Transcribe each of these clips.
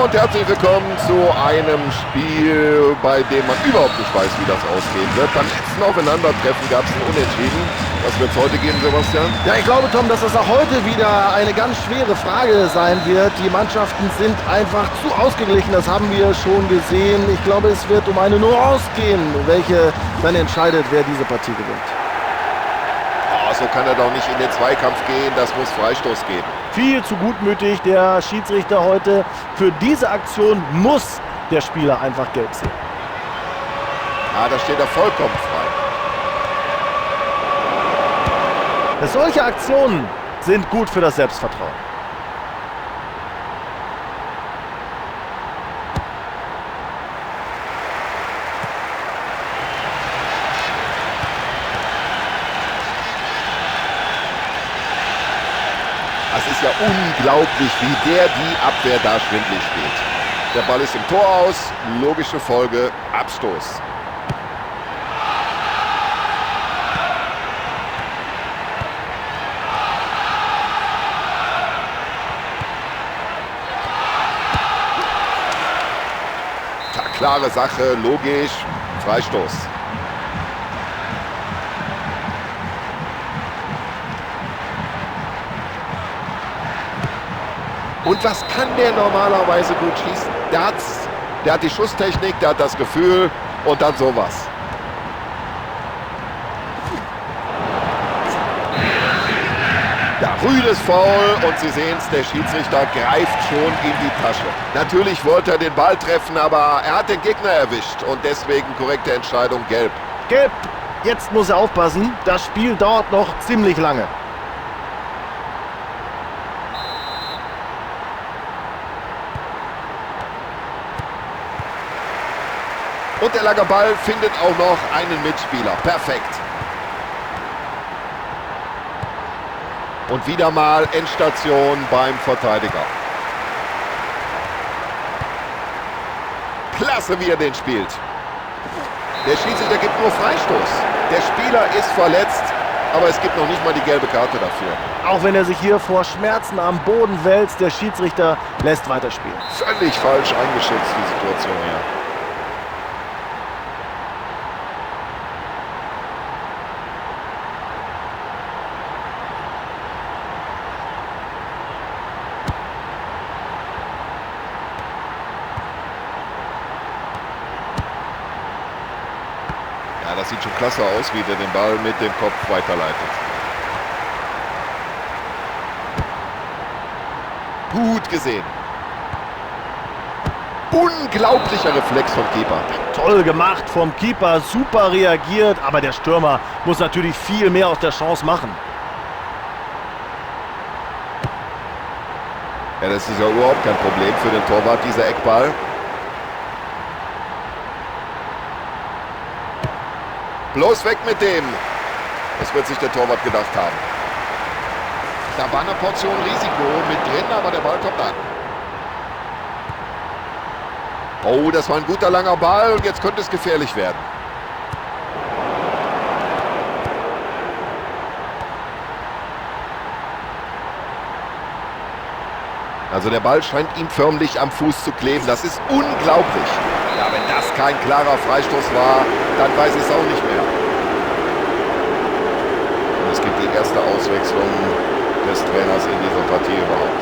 und herzlich willkommen zu einem Spiel, bei dem man überhaupt nicht weiß, wie das ausgehen wird. Beim letzten Aufeinandertreffen gab es ein Unentschieden. Was wird es heute geben, Sebastian? Ja, ich glaube, Tom, dass das auch heute wieder eine ganz schwere Frage sein wird. Die Mannschaften sind einfach zu ausgeglichen, das haben wir schon gesehen. Ich glaube, es wird um eine Nuance gehen, welche dann entscheidet, wer diese Partie gewinnt. Oh, so kann er doch nicht in den Zweikampf gehen, das muss Freistoß geben. Viel zu gutmütig der Schiedsrichter heute. Für diese Aktion muss der Spieler einfach gelb sehen. Ah, da steht er vollkommen frei. Solche Aktionen sind gut für das Selbstvertrauen. Es ist ja unglaublich, wie der die Abwehr da schwindelig spielt. Der Ball ist im Tor aus, logische Folge, Abstoß. Ja, klare Sache, logisch, Freistoß. Und was kann der normalerweise gut schießen? Der hat die Schusstechnik, der hat das Gefühl und dann sowas. Ja, rüdes Foul und Sie sehen es, der Schiedsrichter greift schon in die Tasche. Natürlich wollte er den Ball treffen, aber er hat den Gegner erwischt und deswegen korrekte Entscheidung, gelb. Gelb, jetzt muss er aufpassen, das Spiel dauert noch ziemlich lange. Und der lange Ball findet auch noch einen Mitspieler. Perfekt. Und wieder mal Endstation beim Verteidiger. Klasse, wie er den spielt. Der Schiedsrichter gibt nur Freistoß. Der Spieler ist verletzt, aber es gibt noch nicht mal die gelbe Karte dafür. Auch wenn er sich hier vor Schmerzen am Boden wälzt, der Schiedsrichter lässt weiterspielen. Völlig falsch eingeschätzt, die Situation hier. Ja, das sieht schon klasse aus, wie der den Ball mit dem Kopf weiterleitet. Gut gesehen. Unglaublicher Reflex vom Keeper. Toll gemacht vom Keeper, super reagiert, aber der Stürmer muss natürlich viel mehr aus der Chance machen. Ja, das ist ja überhaupt kein Problem für den Torwart, dieser Eckball. Bloß weg mit dem. Das wird sich der Torwart gedacht haben. Da war eine Portion Risiko mit drin, aber der Ball kommt an. Oh, das war ein guter langer Ball und jetzt könnte es gefährlich werden. Also der Ball scheint ihm förmlich am Fuß zu kleben. Das ist unglaublich. Ja, wenn das kein klarer Freistoß war, dann weiß ich es auch nicht mehr. Und es gibt die erste Auswechslung des Trainers in dieser Partie überhaupt.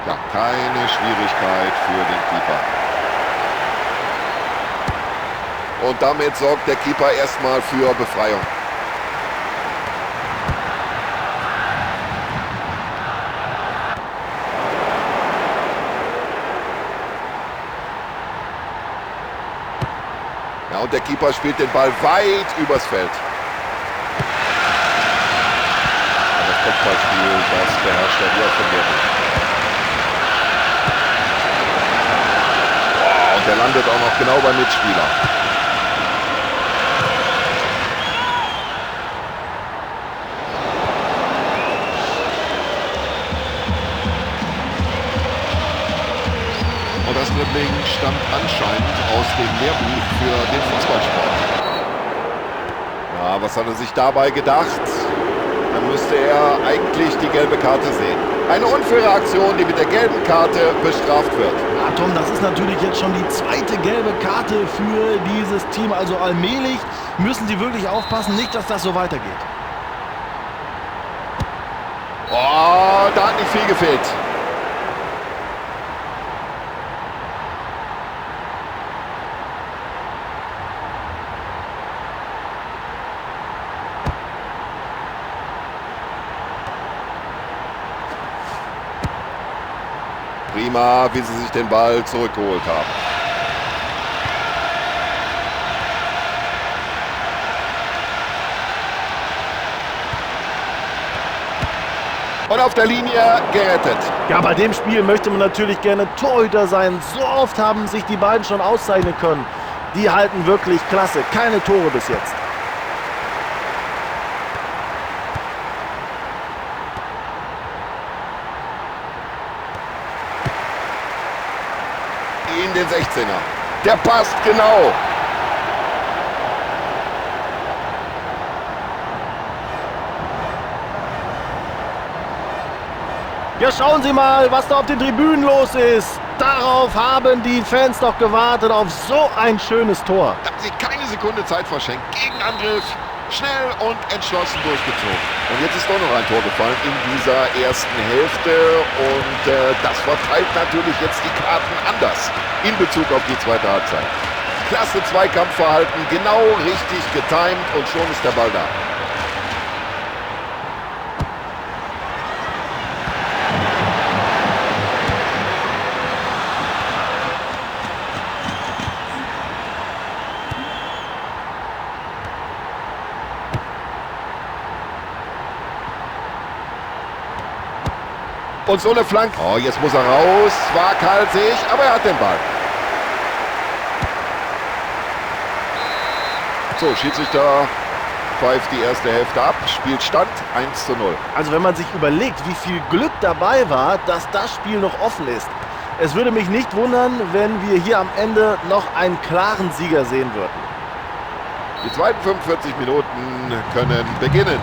Ja, keine Schwierigkeit für den Keeper. Und damit sorgt der Keeper erstmal für Befreiung. Ja, und der Keeper spielt den Ball weit übers Feld. Ja, das Kopfballspiel, das beherrscht er wie auch von mir. Wow, und der landet auch noch genau beim Mitspieler. Und das Dribbling stammt anscheinend aus dem Lehrbuch für den Fußballsport. Ja, was hat er sich dabei gedacht? Dann müsste er eigentlich die gelbe Karte sehen. Eine unfaire Aktion, die mit der gelben Karte bestraft wird. Ja, Tom, das ist natürlich jetzt schon die zweite gelbe Karte für dieses Team. Also allmählich müssen sie wirklich aufpassen, nicht, dass das so weitergeht. Oh, da hat nicht viel gefehlt. Prima, wie sie sich den Ball zurückgeholt haben. Und auf der Linie gerettet. Ja, bei dem Spiel möchte man natürlich gerne Torhüter sein. So oft haben sich die beiden schon auszeichnen können. Die halten wirklich klasse. Keine Tore bis jetzt. In den 16er. Der passt genau. Ja, schauen Sie mal, was da auf den Tribünen los ist. Darauf haben die Fans doch gewartet, auf so ein schönes Tor. Da haben sie keine Sekunde Zeit verschenkt. Gegenangriff, schnell und entschlossen durchgezogen. Und jetzt ist doch noch ein Tor gefallen in dieser ersten Hälfte. Und das verteilt natürlich jetzt die Karten anders in Bezug auf die zweite Halbzeit. Klasse Zweikampfverhalten, genau richtig getimt und schon ist der Ball da. Und so eine Flanke. Oh, jetzt muss er raus. Waghalsig, aber er hat den Ball. So, Schiedsrichter pfeift die erste Hälfte ab. Spielstand 1:0. Also wenn man sich überlegt, wie viel Glück dabei war, dass das Spiel noch offen ist. Es würde mich nicht wundern, wenn wir hier am Ende noch einen klaren Sieger sehen würden. Die zweiten 45 Minuten können beginnen.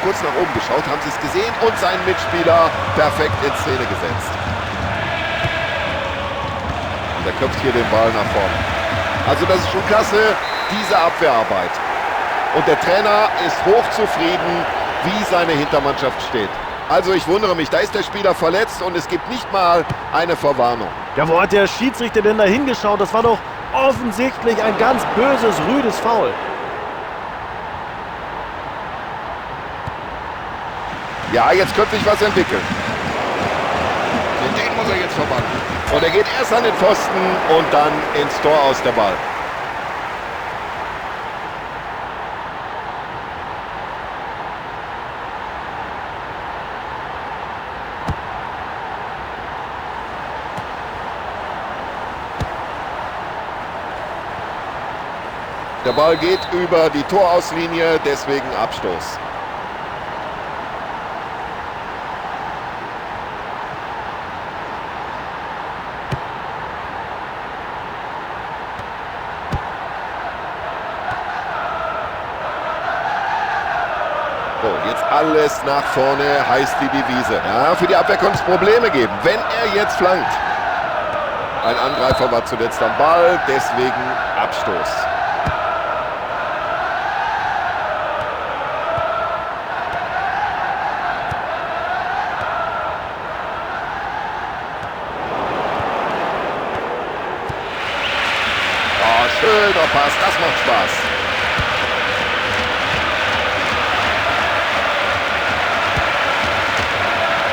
Kurz nach oben geschaut, haben sie es gesehen und seinen Mitspieler perfekt in Szene gesetzt. Und er köpft hier den Ball nach vorne. Also das ist schon klasse, diese Abwehrarbeit. Und der Trainer ist hochzufrieden, wie seine Hintermannschaft steht. Also ich wundere mich, da ist der Spieler verletzt und es gibt nicht mal eine Verwarnung. Ja, wo hat der Schiedsrichter denn da hingeschaut? Das war doch offensichtlich ein ganz böses, rüdes Foul. Ja, jetzt könnte sich was entwickeln. Den muss er jetzt verbannen. Und er geht erst an den Pfosten und dann ins Tor aus der Ball. Der Ball geht über die Torauslinie, deswegen Abstoß. So, jetzt alles nach vorne heißt die Devise. Ja, für die Abwehr könnte es Probleme geben, wenn er jetzt flankt. Ein Angreifer war zuletzt am Ball, deswegen Abstoß. Oh, schöner Pass, das macht Spaß.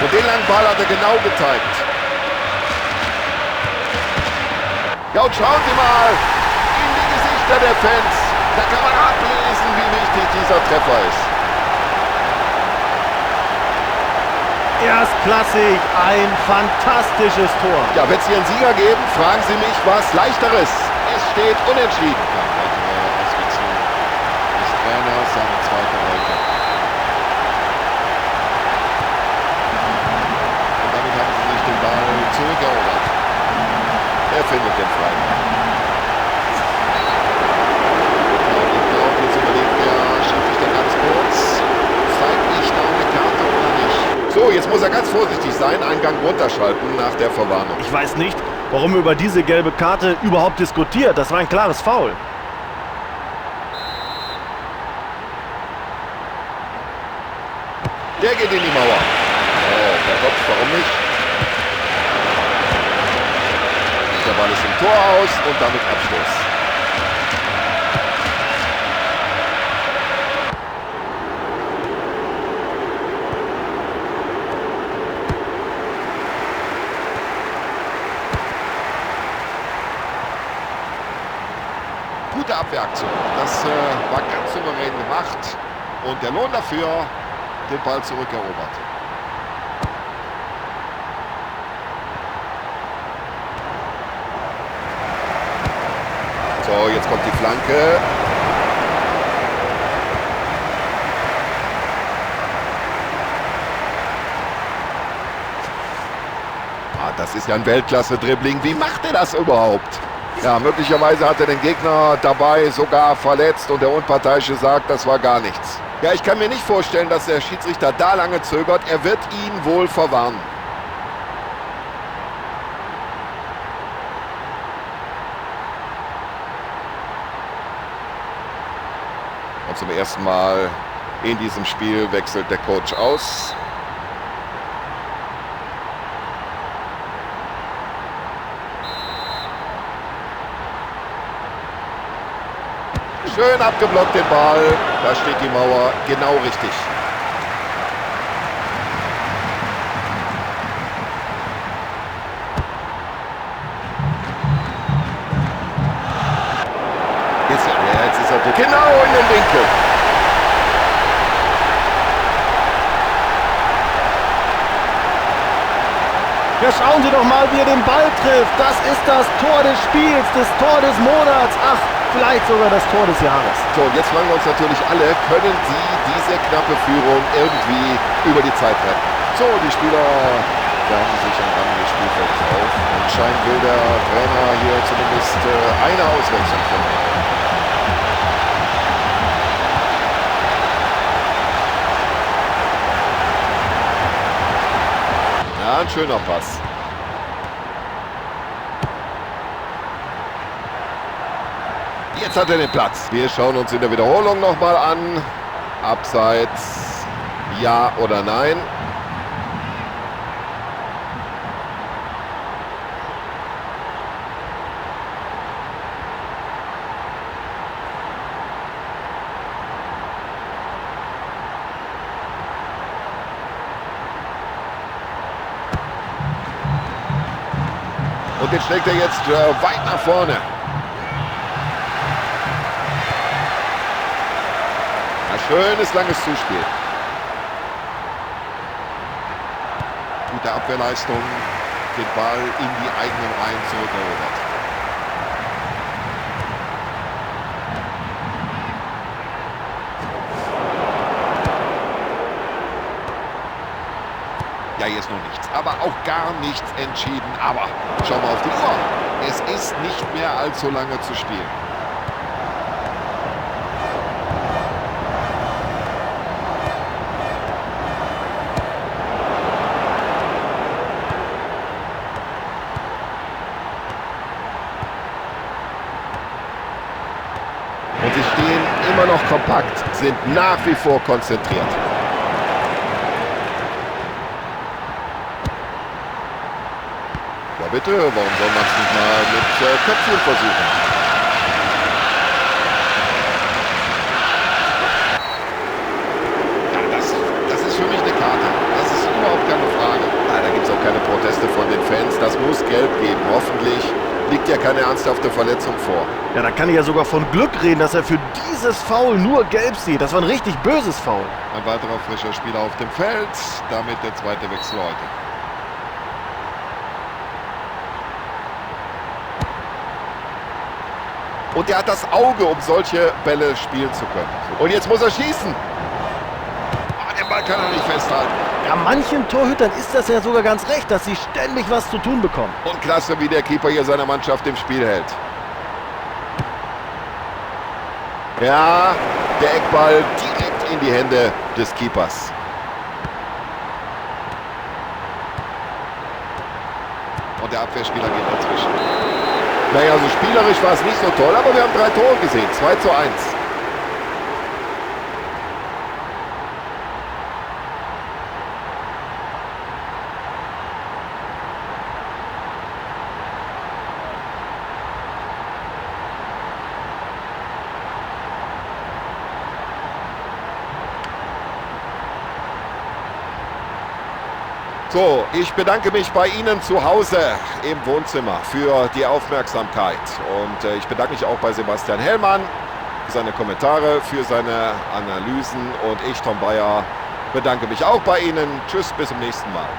Und den langen Ball hat er genau getimt. Ja, und schauen Sie mal in die Gesichter der Fans. Da kann man ablesen, wie wichtig dieser Treffer ist. Erstklassig, ein fantastisches Tor. Ja, wenn es hier einen Sieger geben, fragen Sie mich, was Leichteres. Es steht unentschieden. Ja, weitere Auswechslung des Trainers, seine zweite heute. Und damit haben sie sich den Ball zurückerobert. Er findet den Freien. Jetzt überlegt der Schiedsrichter ganz kurz, zeigt ich da eine Karte oder nicht? So, jetzt muss er ganz vorsichtig sein, einen Gang runterschalten nach der Verwarnung. Ich weiß nicht, warum über diese gelbe Karte überhaupt diskutiert. Das war ein klares Foul. Der geht in die Mauer. Oh, der Kopf, warum nicht? Der Ball ist im Tor aus und damit Abschluss. Gute Abwehraktion. Das war ganz souverän gemacht. Und der Lohn dafür, den Ball zurückerobert. So, jetzt kommt die Flanke. Ah, das ist ja ein Weltklasse-Dribbling. Wie macht er das überhaupt? Ja, möglicherweise hat er den Gegner dabei sogar verletzt und der Unparteiische sagt, das war gar nichts. Ja, ich kann mir nicht vorstellen, dass der Schiedsrichter da lange zögert. Er wird ihn wohl verwarnen. Und zum ersten Mal in diesem Spiel wechselt der Coach aus. Schön abgeblockt den Ball. Da steht die Mauer genau richtig. Jetzt ist er genau in den Winkel. Ja, schauen Sie doch mal, wie er den Ball trifft. Das ist das Tor des Spiels, das Tor des Monats. Ach, vielleicht sogar das Tor des Jahres. So, und jetzt fragen wir uns natürlich alle, können Sie diese knappe Führung irgendwie über die Zeit retten? So, die Spieler wärmen sich am Rande des Spielfelds auf. Anscheinend will der Trainer hier zumindest eine Auswechslung finden. Ja, ein schöner Pass. Jetzt hat er den Platz. Wir schauen uns in der Wiederholung nochmal an. Abseits, ja oder nein? Und den schlägt er jetzt weit nach vorne. Schönes, langes Zuspiel. Gute Abwehrleistung. Den Ball in die eigenen Reihen zurückerobert. Ja, hier ist noch nichts. Aber auch gar nichts entschieden. Aber schau mal auf die Uhr. Es ist nicht mehr allzu lange zu spielen. Und sie stehen immer noch kompakt, sind nach wie vor konzentriert. Ja bitte, warum soll man es nicht mal mit Köpfchen versuchen? Ja, das ist für mich eine Karte. Das ist überhaupt keine Frage. Da gibt es auch keine Proteste von den Fans. Das muss gelb geben. Hoffentlich liegt ja keine ernsthafte Verletzung vor. Ja, da kann ich ja sogar von Glück reden, dass er für dieses Foul nur gelb sieht. Das war ein richtig böses Foul. Ein weiterer frischer Spieler auf dem Feld, damit der zweite Wechsel heute. Und er hat das Auge, um solche Bälle spielen zu können. Und jetzt muss er schießen. Den Ball kann er nicht festhalten. Ja, manchen Torhütern ist das ja sogar ganz recht, dass sie ständig was zu tun bekommen. Und klasse, wie der Keeper hier seine Mannschaft im Spiel hält. Ja, der Eckball direkt in die Hände des Keepers. Und der Abwehrspieler geht dazwischen. Naja, also spielerisch war es nicht so toll, aber wir haben 3 Tore gesehen. 2:1. So, ich bedanke mich bei Ihnen zu Hause im Wohnzimmer für die Aufmerksamkeit. Und ich bedanke mich auch bei Sebastian Hellmann für seine Kommentare, für seine Analysen. Und ich, Tom Bayer, bedanke mich auch bei Ihnen. Tschüss, bis zum nächsten Mal.